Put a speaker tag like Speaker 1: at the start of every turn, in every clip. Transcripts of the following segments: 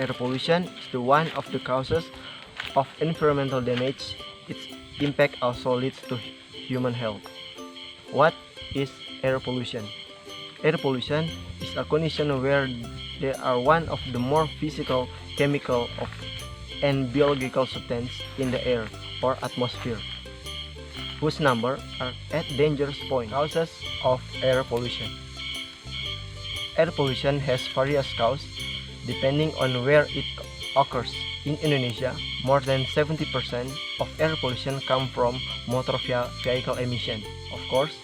Speaker 1: air pollution is the one of the causes of environmental damage. Its impact also leads to human health. What is air pollution? Air pollution is a condition where there are one of the more physical, chemical, and biological substances in the air or atmosphere, whose number are at dangerous point. Causes of air pollution. Air pollution has various causes depending on where it occurs. In Indonesia, more than 70% of air pollution come from motor vehicle emission. Of course,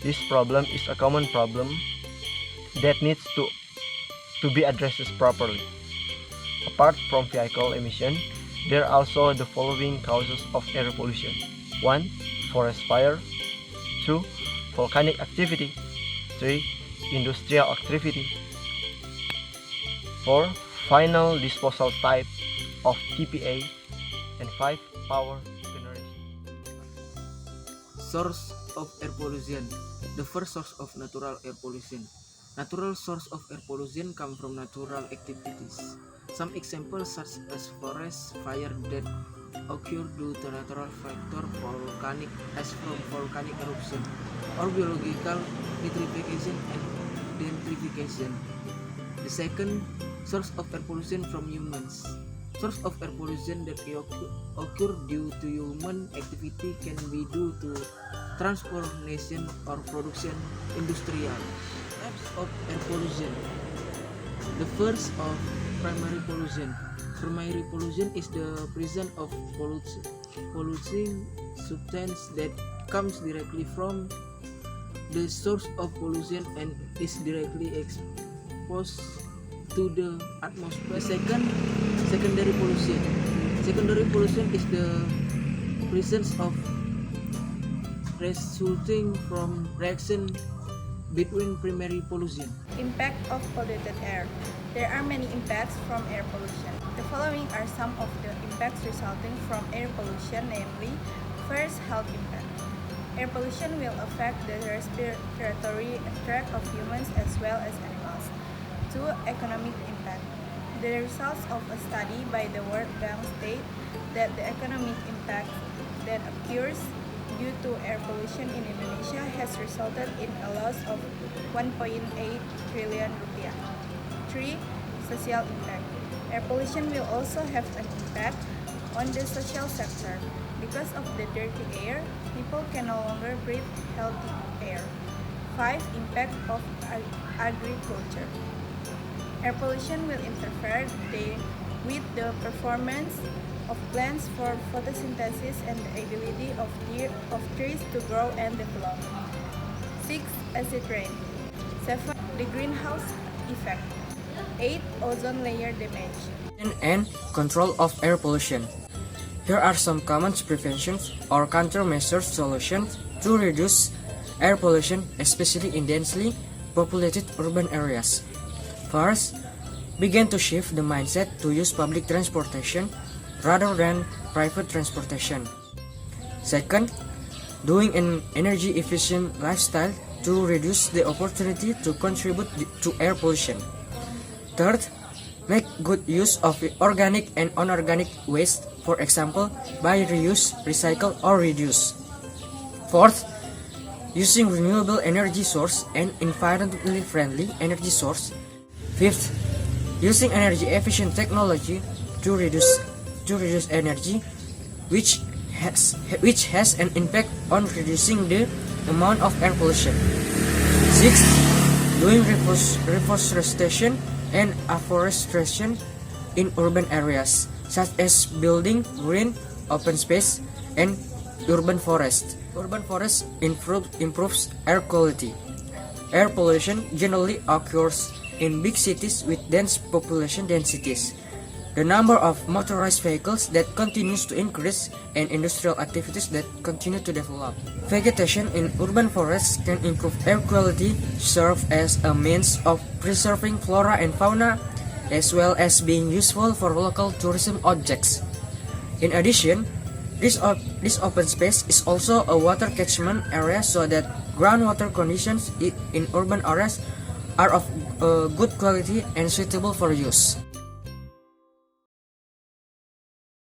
Speaker 1: this problem is a common problem that needs to be addressed properly. Apart from vehicle emission, there are also the following causes of air pollution. 1. Forest fire. 2. Volcanic activity. 3. Industrial activity. 4. Final disposal type of TPA. And 5. Power generation.
Speaker 2: Source of air pollution. The first source of natural air pollution. Natural source of air pollution come from natural activities. Some examples such as forest fire that occur due to natural factor, volcanic ash from volcanic eruption, or biological nitrification and denitrification. The second source of air pollution from humans. Source of air pollution that occur due to human activity can be due to transportation or production industrial. Types of air pollution. The first of primary pollution. Primary pollution is the presence of polluting substance that comes directly from the source of pollution and is directly exposed to the atmosphere. Secondary pollution. Secondary pollution is the presence of resulting from reaction between primary pollution.
Speaker 3: Impact of polluted air. There are many impacts from air pollution. The following are some of the impacts resulting from air pollution, namely, first, health impact. Air pollution will affect the respiratory tract of humans as well as animals. 2. Economic impact. The results of a study by the World Bank state that the economic impact that occurs due to air pollution in Indonesia has resulted in a loss of 1.8 trillion rupiah. 3. Social impact. Air pollution will also have an impact on the social sector. Because of the dirty air, people can no longer breathe healthy air. 5. Impact of agriculture. Air pollution will interfere with the performance of plants for photosynthesis and the ability of trees to grow and develop. 6. Acid rain. 7. The greenhouse effect. 8. Ozone layer damage.
Speaker 4: And control of air pollution. Here are some common prevention or countermeasure solutions to reduce air pollution, especially in densely populated urban areas. First, begin to shift the mindset to use public transportation rather than private transportation. Second, doing an energy efficient lifestyle to reduce the opportunity to contribute to air pollution. Third, make good use of organic and inorganic waste, for example, by reuse, recycle, or reduce. Fourth, using renewable energy source and environmentally friendly energy source. Fifth, using energy efficient technology to reduce energy, which has an impact on reducing the amount of air pollution. Sixth, doing reforestation and afforestation in urban areas, such as building green open space and urban forest. Urban forest improves air quality. Air pollution generally occurs in big cities with dense population densities. The number of motorized vehicles that continues to increase and industrial activities that continue to develop. Vegetation in urban forests can improve air quality, serve as a means of preserving flora and fauna, as well as being useful for local tourism objects. In addition, this open space is also a water catchment area so that groundwater conditions in urban areas are of good quality and suitable for use.